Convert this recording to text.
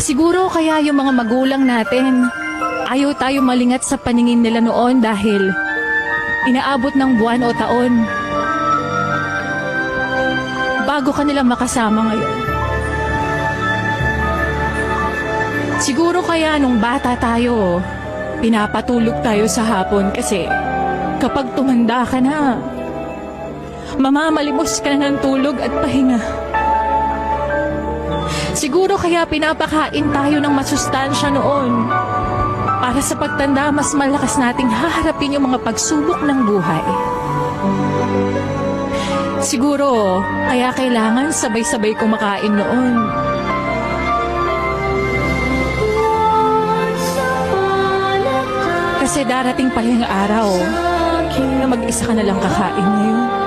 Siguro kaya yung mga magulang natin, ayaw tayo malingat sa paningin nila noon dahil inaabot ng buwan o taon bago ka nila makasama ngayon. Siguro kaya nung bata tayo, pinapatulog tayo sa hapon kasi kapag tumanda ka na, mamamalimos ka na ng tulog at pahinga. Siguro kaya pinapakain tayo ng masustansya noon para sa pagtanda mas malakas nating haharapin yung mga pagsubok ng buhay. Siguro kaya kailangan sabay-sabay kumakain noon. Kasi darating pa yung araw na mag-isa ka na lang kakain ngayon.